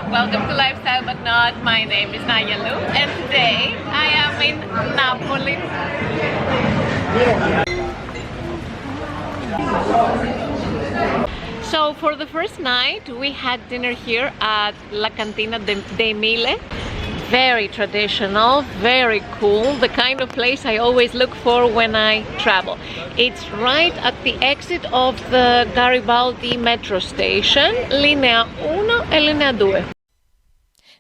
welcome to Lifestyle But Not. My name is Naya Lu and today I am in Napoli. So for the first night we had dinner here at La Cantina dei Mille. Very traditional, very cool, the kind of place I always look for when I travel. It's right at the exit of the Garibaldi metro station, Linea 1 and Linea 2.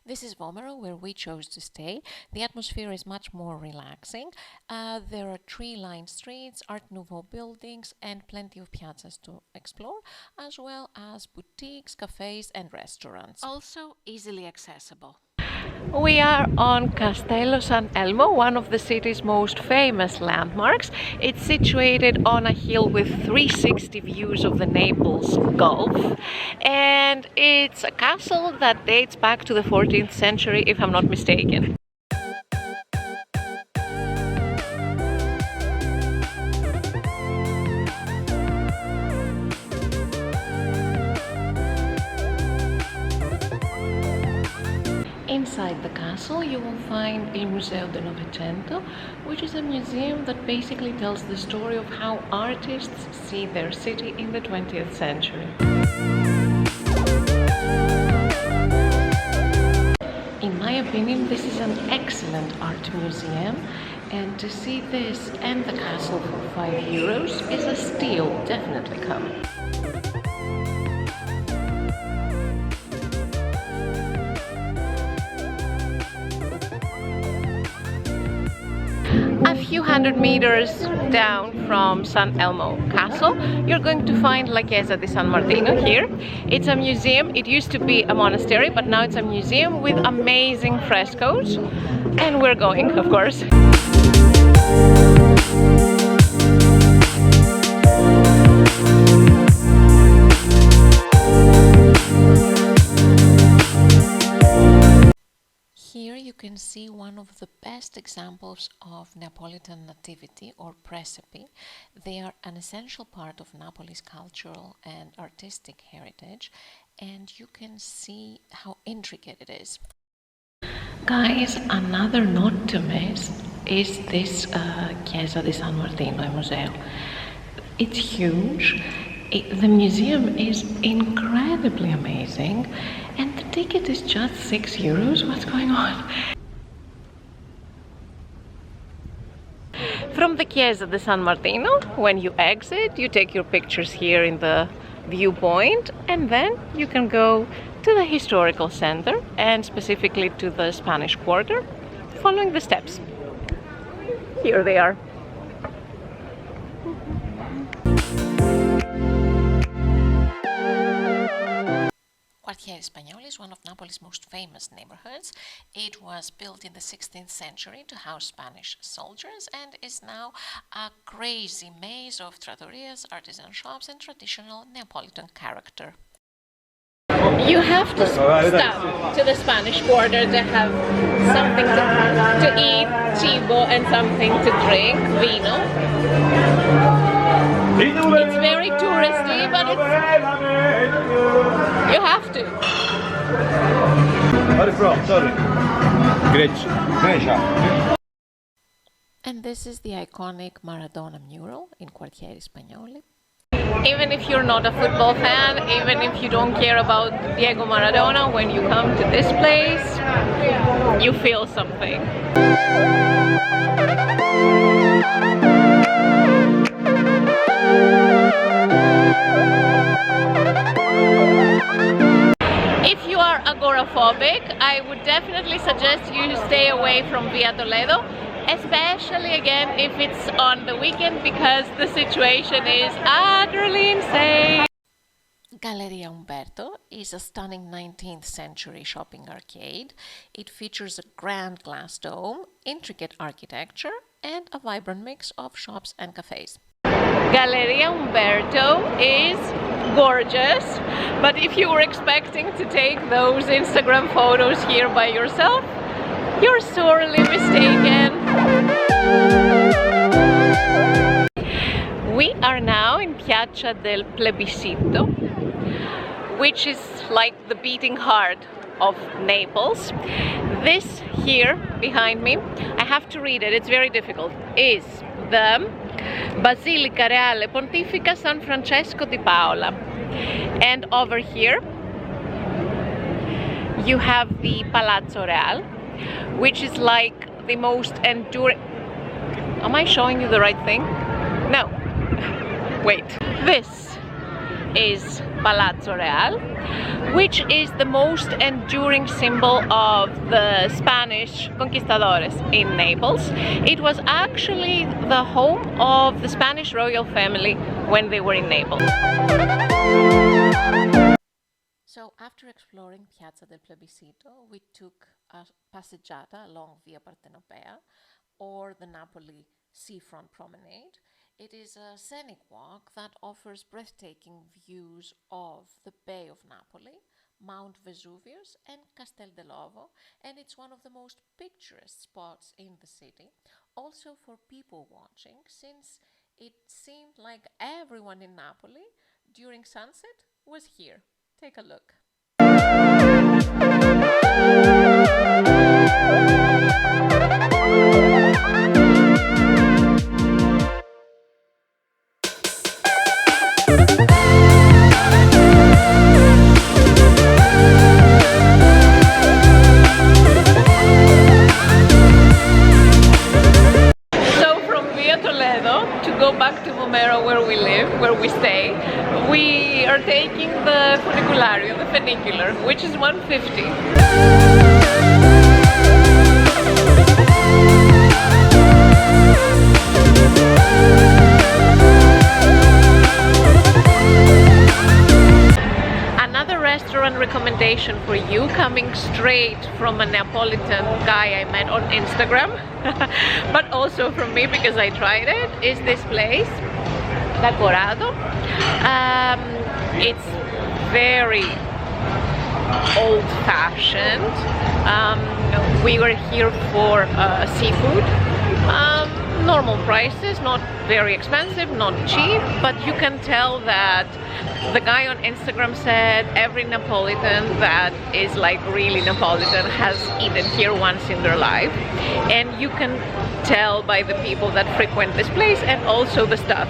This is Vomero, where we chose to stay. The atmosphere is much more relaxing. There are tree-lined streets, Art Nouveau buildings, and plenty of piazzas to explore, as well as boutiques, cafes, and restaurants. Also easily accessible. We are on Castello San Elmo, one of the city's most famous landmarks. It's situated on a hill with 360 views of the Naples Gulf, and it's a castle that dates back to the 14th century, if I'm not mistaken. Inside the castle you will find Il Museo del Novecento, which is a museum that basically tells the story of how artists see their city in the 20th century. In my opinion, this is an excellent art museum, and to see this and the castle for €5 is a steal. Definitely come. A few hundred meters down from San Elmo Castle, you're going to find La Chiesa di San Martino here. It's a museum. It used to be a monastery, but now it's a museum with amazing frescoes. And we're going, of course. Here you can see one of the best examples of Neapolitan nativity or precepi. They are an essential part of Napoli's cultural and artistic heritage, and you can see how intricate it is. Guys, another not to miss is this Chiesa di San Martino Museo. It's huge. The museum is incredibly amazing, and the ticket is just €6. What's going on? From the Chiesa di San Martino, when you exit, you take your pictures here in the viewpoint, and then you can go to the historical center and specifically to the Spanish Quarter, following the steps. Here they are. Quartiere Spagnolo is one of Napoli's most famous neighborhoods. It was built in the 16th century to house Spanish soldiers and is now a crazy maze of trattorias, artisan shops, and traditional Neapolitan character. You have to stop to the Spanish Quarter to have something to eat, cibo, and something to drink, vino. It's very touristy, but you have to. Where are you from? Sorry. Grecia. And this is the iconic Maradona mural in Quartiere Spagnoli. Even if you're not a football fan, even if you don't care about Diego Maradona, when you come to this place, you feel something. If you are agoraphobic, I would definitely suggest you stay away from Via Toledo, especially again if it's on the weekend, because the situation is utterly insane. Galleria Umberto is a stunning 19th century shopping arcade. It features a grand glass dome, intricate architecture, and a vibrant mix of shops and cafes. Galleria Umberto is gorgeous, but if you were expecting to take those Instagram photos here by yourself, you're sorely mistaken. We are now in Piazza del Plebiscito, which is like the beating heart of Naples. This here behind me, I have to read it, it's very difficult, is the Basilica Reale Pontifica San Francesco di Paola. And over here you have the Palazzo Real, which is like the most enduring... Am I showing you the right thing? No. Wait. This is Palazzo Real, which is the most enduring symbol of the Spanish conquistadores in Naples. It was actually the home of the Spanish royal family when they were in Naples. So after exploring Piazza del Plebiscito, we took a passeggiata along Via Partenopea, or the Napoli seafront promenade. It is a scenic walk that offers breathtaking views of the Bay of Napoli, Mount Vesuvius and Castel dell'Ovo, and it's one of the most picturesque spots in the city, also for people watching, since it seemed like everyone in Napoli during sunset was here. Take a look. Back to Vomero, where we live, where we stay, we are taking the funiculario, the funicular, which is 150. Another restaurant recommendation for you, coming straight from a Neapolitan guy I met on Instagram, but also from me because I tried it, is this place, Da Corrado. It's very old-fashioned. We were here for seafood. Normal prices, not very expensive, not cheap, but you can tell that the guy on Instagram said every Napolitan that is like really Napolitan has eaten here once in their life, and you can tell by the people that frequent this place and also the staff.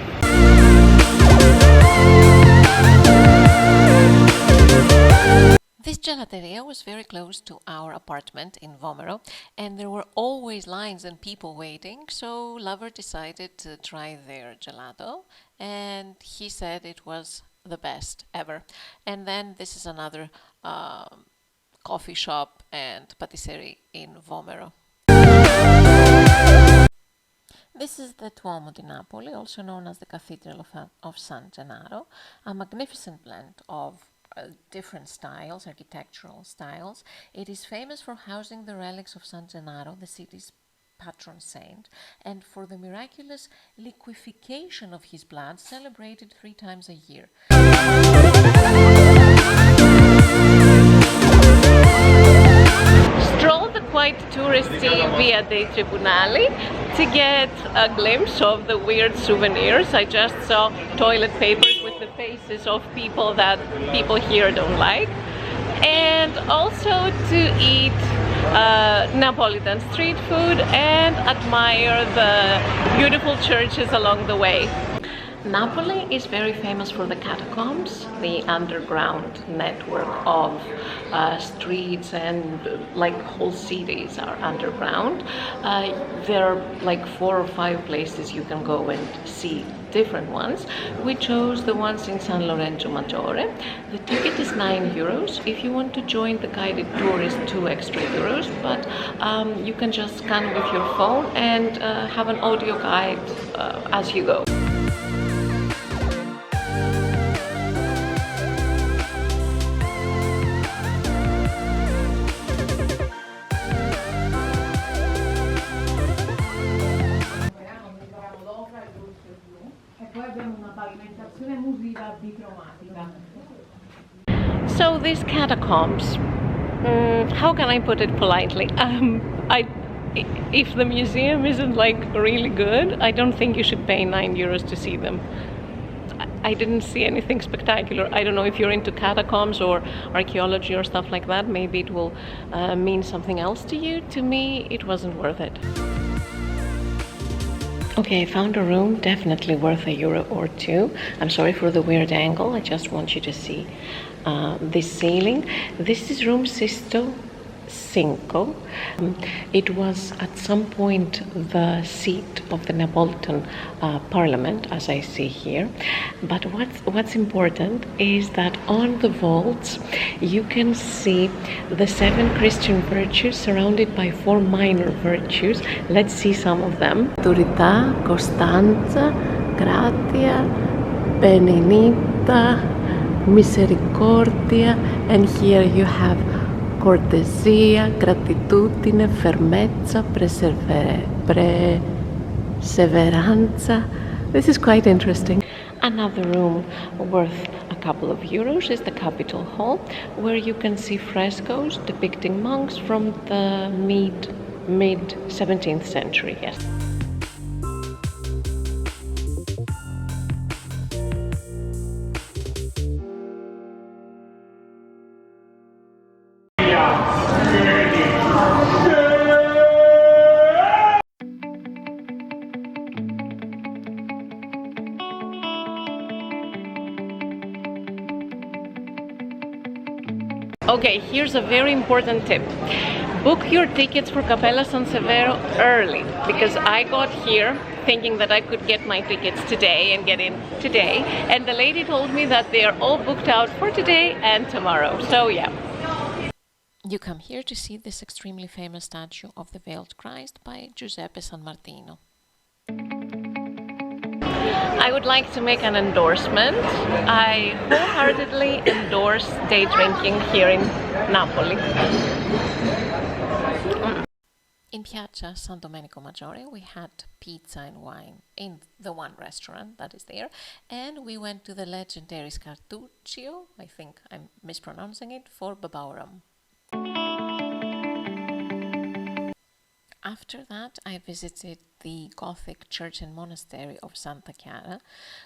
This gelateria was very close to our apartment in Vomero, and there were always lines and people waiting, so Lover decided to try their gelato, and he said it was the best ever. And then this is another coffee shop and patisserie in Vomero. This is the Duomo di Napoli, also known as the Cathedral of San Gennaro, a magnificent blend of different styles, architectural styles. It is famous for housing the relics of San Gennaro, the city's patron saint, and for the miraculous liquefaction of his blood, celebrated 3 times a year. Strolled the quite touristy Via dei Tribunali to get a glimpse of the weird souvenirs. I just saw toilet papers with the faces of people that people here don't like, and also to eat Napolitan street food and admire the beautiful churches along the way. Napoli is very famous for the catacombs, the underground network of streets, and like whole cities are underground. There are like 4 or 5 places you can go and see different ones. We chose the ones in San Lorenzo Maggiore. The ticket is €9. If you want to join the guided tour, is €2 extra, but you can just scan with your phone and have an audio guide as you go. So these catacombs, how can I put it politely? If the museum isn't like really good, I don't think you should pay €9 to see them. I didn't see anything spectacular. I don't know if you're into catacombs or archaeology or stuff like that. Maybe it will mean something else to you. To me, it wasn't worth it. Okay, I found a room definitely worth €1 or €2. I'm sorry for the weird angle. I just want you to see this ceiling. This is room Sisto 5. It was at some point the seat of the Neapolitan parliament, as I see here. But what's important is that on the vaults you can see the 7 Christian virtues surrounded by 4 minor virtues. Let's see some of them. Autorità, costanza, gratia, benignità, misericordia, and here you have cortesia, gratitudine, fermezza, perseveranza. This is quite interesting. Another room worth a couple of euros is the Capitol Hall, where you can see frescoes depicting monks from the mid 17th century. Yes. Okay, here's a very important tip. Book your tickets for Cappella San Severo early, because I got here thinking that I could get my tickets today and get in today, and the lady told me that they are all booked out for today and tomorrow. So yeah. You come here to see this extremely famous statue of the Veiled Christ by Giuseppe San Martino. I would like to make an endorsement. I wholeheartedly endorse day drinking here in Napoli. In Piazza San Domenico Maggiore we had pizza and wine in the one restaurant that is there, and we went to the legendary Scartuccio, I think I'm mispronouncing it, for Babauram. After that, I visited the Gothic church and monastery of Santa Chiara,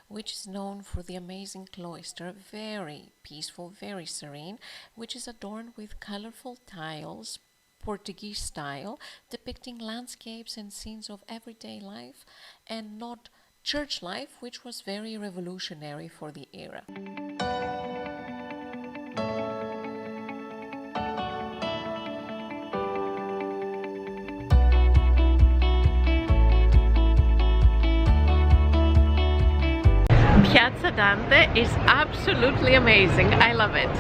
which is known for the amazing cloister, very peaceful, very serene, which is adorned with colorful tiles, Portuguese style, depicting landscapes and scenes of everyday life, and not church life, which was very revolutionary for the era. Piazza Dante is absolutely amazing. I love it.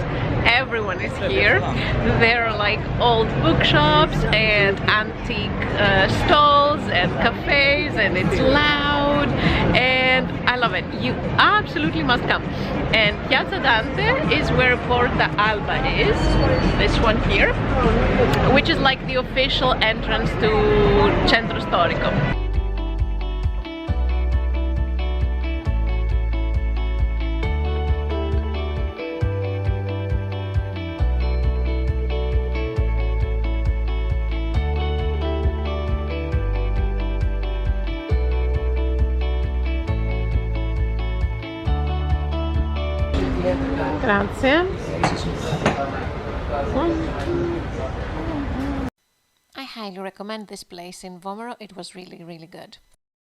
Everyone is here. There are like old bookshops and antique stalls and cafes, and it's loud, and I love it. You absolutely must come. And Piazza Dante is where Porta Alba is, this one here, which is like the official entrance to Centro Storico. Grazie. I highly recommend this place in Vomero. It was really, really good.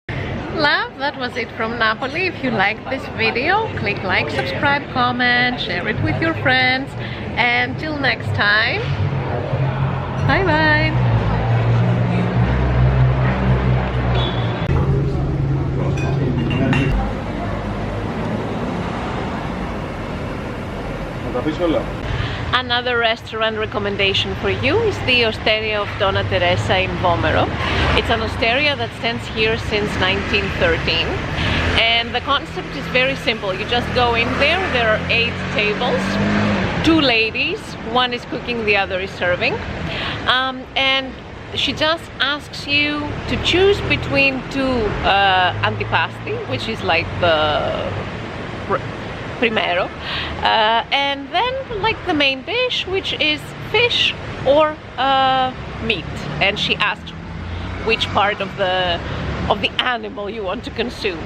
Love, that was it from Napoli. If you liked this video, click like, subscribe, comment, share it with your friends. And till next time, bye bye. Another restaurant recommendation for you is the Osteria of Donna Teresa in Vomero. It's an osteria that stands here since 1913, and the concept is very simple. You just go in there, there are 8 tables, 2 ladies, one is cooking, the other is serving, and she just asks you to choose between 2 antipasti, which is like the primero, and then like the main dish, which is fish or meat, and she asked which part of the of the animal you want to consume.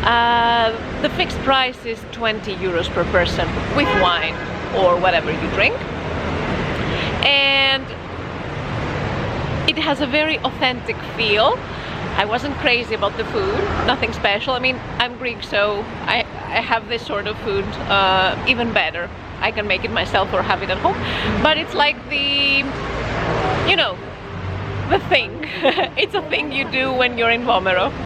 The fixed price is 20 euros per person with wine or whatever you drink. And it has a very authentic feel. I wasn't crazy about the food, nothing special. I mean, I'm Greek, so I have this sort of food even better. I can make it myself or have it at home. But it's like the, you know, the thing. It's a thing you do when you're in Vomero.